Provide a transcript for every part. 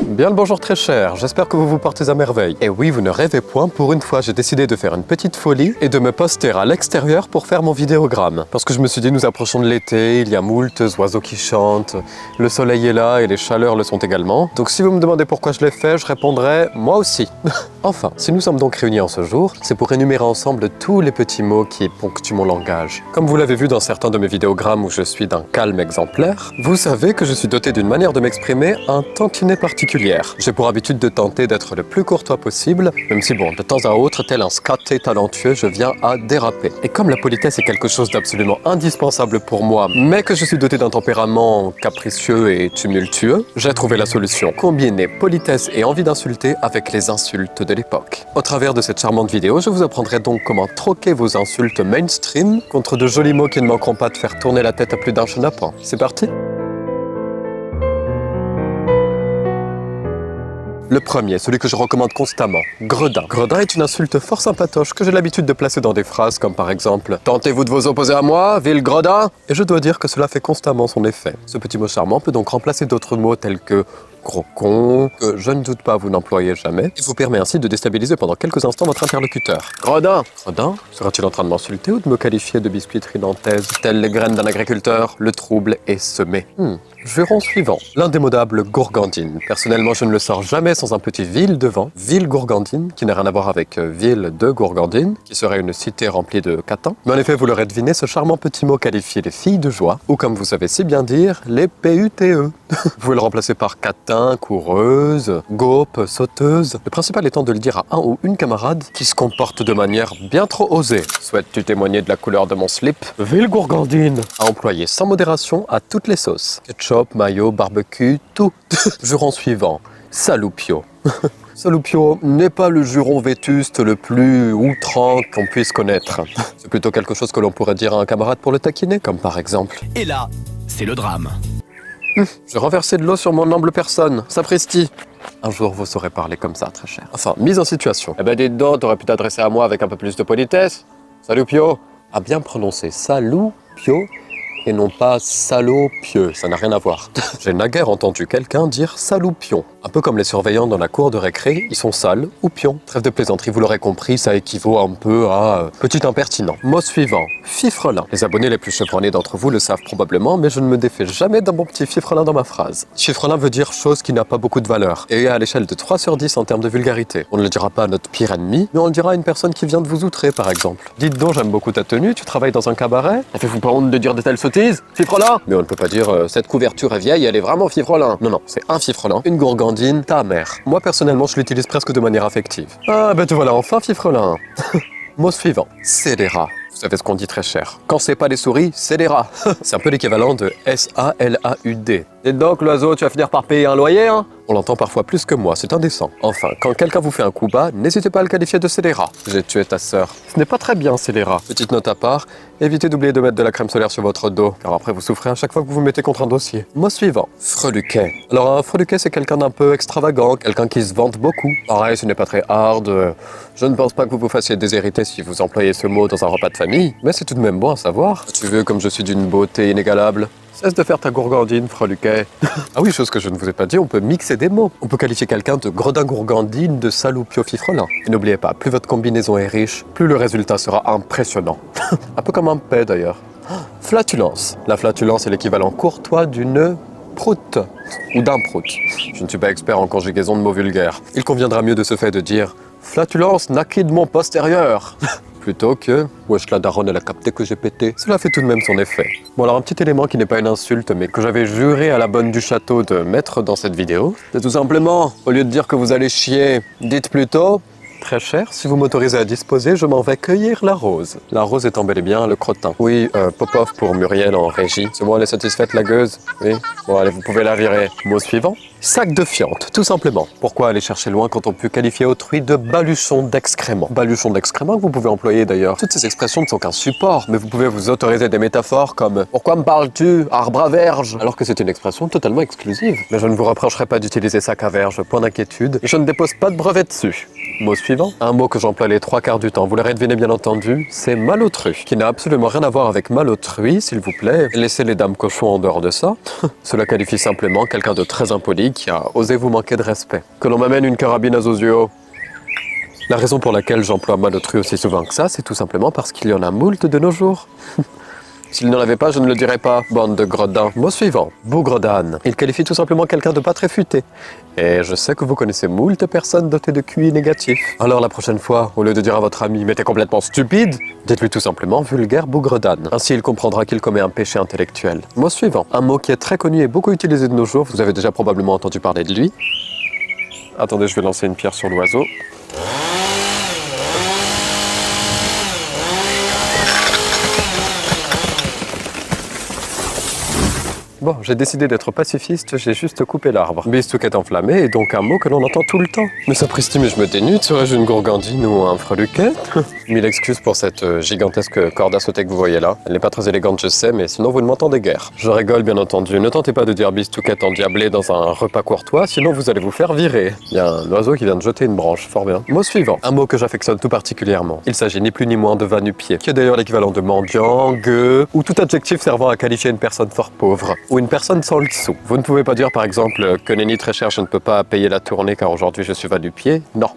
Bien le bonjour très cher, j'espère que vous vous portez à merveille. Et oui, vous ne rêvez point, pour une fois j'ai décidé de faire une petite folie et de me poster à l'extérieur pour faire mon vidéogramme. Parce que je me suis dit, nous approchons de l'été, il y a moult oiseaux qui chantent, le soleil est là et les chaleurs le sont également. Donc si vous me demandez pourquoi je l'ai fait, je répondrai, moi aussi. Enfin, si nous sommes donc réunis en ce jour, c'est pour énumérer ensemble tous les petits mots qui ponctuent mon langage. Comme vous l'avez vu dans certains de mes vidéogrammes où je suis d'un calme exemplaire, vous savez que je suis doté d'une manière de m'exprimer un tantinet particulière. J'ai pour habitude de tenter d'être le plus courtois possible, même si bon, de temps à autre, tel un scaté talentueux, je viens à déraper. Et comme la politesse est quelque chose d'absolument indispensable pour moi, mais que je suis doté d'un tempérament capricieux et tumultueux, j'ai trouvé la solution. Combiner politesse et envie d'insulter avec les insultes de l'époque. Au travers de cette charmante vidéo, je vous apprendrai donc comment troquer vos insultes mainstream contre de jolis mots qui ne manqueront pas de faire tourner la tête à plus d'un chenapan. C'est parti ? Le premier, celui que je recommande constamment, gredin. Gredin est une insulte fort sympatoche que j'ai l'habitude de placer dans des phrases comme par exemple « Tentez-vous de vous opposer à moi, ville gredin ?» Et je dois dire que cela fait constamment son effet. Ce petit mot charmant peut donc remplacer d'autres mots tels que gros con, que je ne doute pas vous n'employez jamais, et vous permet ainsi de déstabiliser pendant quelques instants votre interlocuteur. Gredin. Gredin? Sera-t-il en train de m'insulter ou de me qualifier de biscuiterie nantaise? Telles les graines d'un agriculteur, le trouble est semé. Juron suivant. L'indémodable gourgandine. Personnellement, je ne le sors jamais sans un petit ville devant. Ville gourgandine, qui n'a rien à voir avec ville de Gourgandine, qui serait une cité remplie de catins. Mais en effet, vous l'aurez deviné, ce charmant petit mot qualifie les filles de joie, ou comme vous savez si bien dire, les PUTE. Vous pouvez le remplacer par catin, coureuse, gaupe, sauteuse. Le principal étant de le dire à un ou une camarade qui se comporte de manière bien trop osée. Souhaites-tu témoigner de la couleur de mon slip? Ville gourgandine. À employer sans modération à toutes les sauces. Ketchup, mayo, barbecue, tout. Juron suivant. Saloupio. Saloupio n'est pas le juron vétuste le plus outrant qu'on puisse connaître. C'est plutôt quelque chose que l'on pourrait dire à un camarade pour le taquiner, comme par exemple « Et là, c'est le drame. J'ai renversé de l'eau sur mon humble personne, sapristi !» Un jour, vous saurez parler comme ça, très cher. Enfin, mise en situation. Eh ben, dites donc, t'aurais pu t'adresser à moi avec un peu plus de politesse. Saloupio. À bien prononcer Saloupio et non pas salopieux, ça n'a rien à voir. J'ai naguère entendu quelqu'un dire saloupion. Un peu comme les surveillants dans la cour de récré, ils sont sales ou pions. Trêve de plaisanterie, vous l'aurez compris, ça équivaut un peu à petit impertinent. Mot suivant, fifrelin. Les abonnés les plus chevronnés d'entre vous le savent probablement, mais je ne me défais jamais d'un bon petit fifrelin dans ma phrase. Fifrelin veut dire chose qui n'a pas beaucoup de valeur, et à l'échelle de 3 sur 10 en termes de vulgarité. On ne le dira pas à notre pire ennemi, mais on le dira à une personne qui vient de vous outrer, par exemple. Dites donc, j'aime beaucoup ta tenue, tu travailles dans un cabaret? Avez-vous pas honte de dire de telles sottises? Fifrelin? Mais on ne peut pas dire cette couverture est vieille, elle est vraiment fifrelin. Non, c'est un fifrelin, une gourgandine, ta mère. Moi, personnellement, je l'utilise presque de manière affective. Ah, ben te voilà enfin, fifrelin. Mot suivant, scélérat. Vous savez ce qu'on dit très cher. Quand c'est pas les souris, c'est les rats. C'est un peu l'équivalent de S-A-L-A-U-D. Et donc, l'oiseau, tu vas finir par payer un loyer, hein? On l'entend parfois plus que moi, c'est indécent. Enfin, quand quelqu'un vous fait un coup bas, n'hésitez pas à le qualifier de scélérat. J'ai tué ta sœur. Ce n'est pas très bien, scélérat. Petite note à part, évitez d'oublier de mettre de la crème solaire sur votre dos, car après vous souffrez à chaque fois que vous vous mettez contre un dossier. Mot suivant, freluquet. Alors un freluquet, c'est quelqu'un d'un peu extravagant, quelqu'un qui se vante beaucoup. Pareil, ce n'est pas très hard. Je ne pense pas que vous vous fassiez déshériter si vous employez ce mot dans un repas de famille, mais c'est tout de même bon à savoir. Tu veux, comme je suis d'une beauté inégalable? Cesse de faire ta gourgandine, freluquet. Ah oui, chose que je ne vous ai pas dit, on peut mixer des mots. On peut qualifier quelqu'un de gredin-gourgandine, de saloupio-fifrelin. Et n'oubliez pas, plus votre combinaison est riche, plus le résultat sera impressionnant. Un peu comme un paix d'ailleurs. Flatulence. La flatulence est l'équivalent courtois d'une proute ou d'un prout. Je ne suis pas expert en conjugaison de mots vulgaires. Il conviendra mieux de ce fait de dire « flatulence naquit de mon postérieur ». Plutôt que « wesh la daronne elle a capté que j'ai pété ». Cela fait tout de même son effet. Bon alors un petit élément qui n'est pas une insulte mais que j'avais juré à la bonne du château de mettre dans cette vidéo, c'est tout simplement, au lieu de dire que vous allez chier, dites plutôt « très cher, si vous m'autorisez à disposer, je m'en vais cueillir la rose ». La rose étant bel et bien le crottin. Oui, pop-off pour Muriel en régie. C'est bon, elle est satisfaite la gueuse? Oui. Bon allez, vous pouvez la virer. Mot suivant. Sac de fiente, tout simplement. Pourquoi aller chercher loin quand on peut qualifier autrui de baluchon d'excréments? Baluchon d'excréments que vous pouvez employer d'ailleurs. Toutes ces expressions ne sont qu'un support, mais vous pouvez vous autoriser des métaphores comme « Pourquoi me parles-tu, arbre à verge ?» alors que c'est une expression totalement exclusive. Mais je ne vous reprocherai pas d'utiliser sac à verge, point d'inquiétude, et je ne dépose pas de brevet dessus. Mot suivant, un mot que j'emploie les 3/4 du temps, vous l'aurez deviné bien entendu, c'est malotru, qui n'a absolument rien à voir avec malautrui, s'il vous plaît. Laissez les dames cochons en dehors de ça. Cela qualifie simplement quelqu'un de très impoli qui a osé vous manquer de respect. Que l'on m'amène une carabine à Zozio. La raison pour laquelle j'emploie malotru aussi souvent que ça, c'est tout simplement parce qu'il y en a moult de nos jours. S'il n'en avait pas, je ne le dirais pas, bande de gredins. Mot suivant, bougre d'âne. Il qualifie tout simplement quelqu'un de pas très futé. Et je sais que vous connaissez moult personnes dotées de QI négatif. Alors la prochaine fois, au lieu de dire à votre ami « mais t'es complètement stupide », dites-lui tout simplement « vulgaire bougre d'âne ». Ainsi, il comprendra qu'il commet un péché intellectuel. Mot suivant, un mot qui est très connu et beaucoup utilisé de nos jours, vous avez déjà probablement entendu parler de lui. Attendez, je vais lancer une pierre sur l'oiseau. Bon, j'ai décidé d'être pacifiste, j'ai juste coupé l'arbre. Bistouquette enflammée est donc un mot que l'on entend tout le temps. Mais sapristi, mais je me dénude, serais-je une gourgandine ou un freluquet? Mille excuses pour cette gigantesque corde à sauter que vous voyez là. Elle n'est pas très élégante, je sais, mais sinon vous ne m'entendez guère. Je rigole, bien entendu. Ne tentez pas de dire bistouquette endiablée dans un repas courtois, sinon vous allez vous faire virer. Il y a un oiseau qui vient de jeter une branche, fort bien. Mot suivant, un mot que j'affectionne tout particulièrement. Il s'agit ni plus ni moins de va-nu-pied, qui est d'ailleurs l'équivalent de mendiant, gueux, ou tout adjectif servant à qualifier une personne fort pauvre. Ou une personne sans le sou. Vous ne pouvez pas dire par exemple que nenni très cher, je ne peux pas payer la tournée car aujourd'hui je suis va-nu-pied. Non.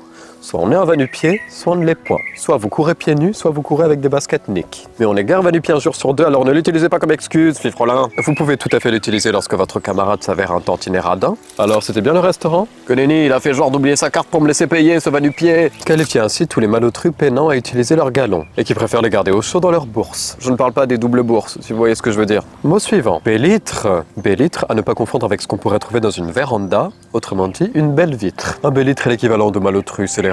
Soit on est un va-nu-pied, soit on ne l'est point. Soit vous courez pieds nus, soit vous courez avec des baskets Nick. Mais on est guère va-nu-pied un jour sur deux, alors ne l'utilisez pas comme excuse, fifrelin. Vous pouvez tout à fait l'utiliser lorsque votre camarade s'avère un tantinet radin. Alors c'était bien le restaurant? Que nenni, il a fait genre d'oublier sa carte pour me laisser payer, ce va-nu-pied. Qualifie ainsi tous les malotrus peinants à utiliser leurs galons, et qui préfèrent les garder au chaud dans leur bourse. Je ne parle pas des doubles bourses, si vous voyez ce que je veux dire. Mot suivant, bélitre. Bélitre à ne pas confondre avec ce qu'on pourrait trouver dans une véranda, autrement dit une belle vitre. Un bélitre est l'équivalent de malotru scélérat.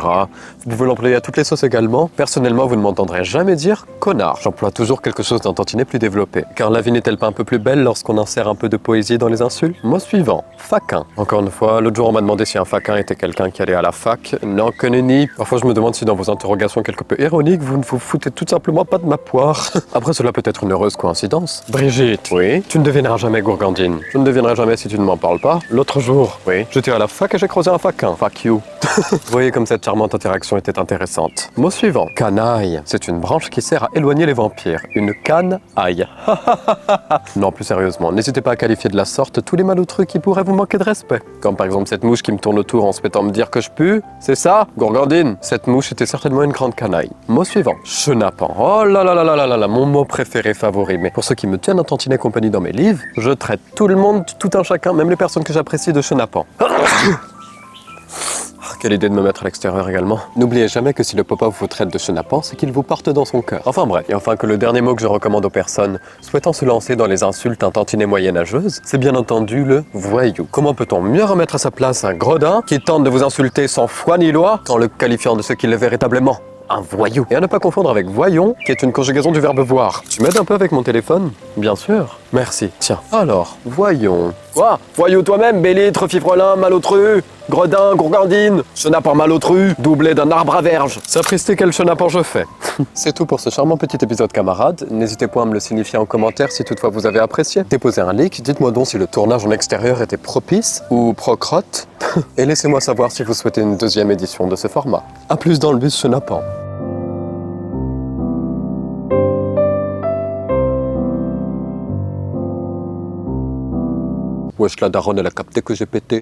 Vous pouvez l'employer à toutes les sauces également. Personnellement, vous ne m'entendrez jamais dire connard. J'emploie toujours quelque chose d'un tantinet plus développé. Car la vie n'est-elle pas un peu plus belle lorsqu'on insère un peu de poésie dans les insultes? Mot suivant, faquin. Encore une fois, l'autre jour on m'a demandé si un faquin était quelqu'un qui allait à la fac. Non, que nenni. Parfois je me demande si dans vos interrogations quelque peu ironiques, vous ne vous foutez tout simplement pas de ma poire. Après cela peut être une heureuse coïncidence. Brigitte. Oui. Tu ne deviendras jamais gourgandine. Je ne deviendrai jamais si tu ne m'en parles pas. L'autre jour. Oui. J'étais à la fac et j'ai croisé un faquin. Fuck you. Vous voyez comme cette charmante interaction était intéressante. Mot suivant, canaille. C'est une branche qui sert à éloigner les vampires. Une canne-aille. Non, plus sérieusement, n'hésitez pas à qualifier de la sorte tous les malotrus qui pourraient vous manquer de respect. Comme par exemple cette mouche qui me tourne autour en se mettant me dire que je pue. C'est ça, gourgandine? Cette mouche était certainement une grande canaille. Mot suivant, chenapan. Oh là là là là là là, mon mot préféré favori. Mais pour ceux qui me tiennent un tantinet compagnie dans mes livres, je traite tout le monde, tout un chacun, même les personnes que j'apprécie de chenapan. Quelle idée de me mettre à l'extérieur également. N'oubliez jamais que si le papa vous traite de chenapan, c'est qu'il vous porte dans son cœur. Enfin bref. Et enfin que le dernier mot que je recommande aux personnes souhaitant se lancer dans les insultes un tantinet moyenâgeuse, c'est bien entendu le voyou. Comment peut-on mieux remettre à sa place un gredin qui tente de vous insulter sans foi ni loi en le qualifiant de ce qu'il est véritablement? Un voyou. Et à ne pas confondre avec voyons, qui est une conjugaison du verbe voir. Tu m'aides un peu avec mon téléphone? Bien sûr. Merci. Tiens. Alors, voyons. Quoi? Voyou toi-même, bélitre, fifrelin, malotru, gredin, gourgandine, chenapan malotru, doublé d'un arbre à verge. Sapristi, quel chenapan je fais. C'est tout pour ce charmant petit épisode, camarades. N'hésitez pas à me le signifier en commentaire si toutefois vous avez apprécié. Déposez un like, dites-moi donc si le tournage en extérieur était propice ou procrotte. Et laissez-moi savoir si vous souhaitez une deuxième édition de ce format. A plus dans le bus chenapan. Wesh, la daronne, elle a capté que j'ai pété.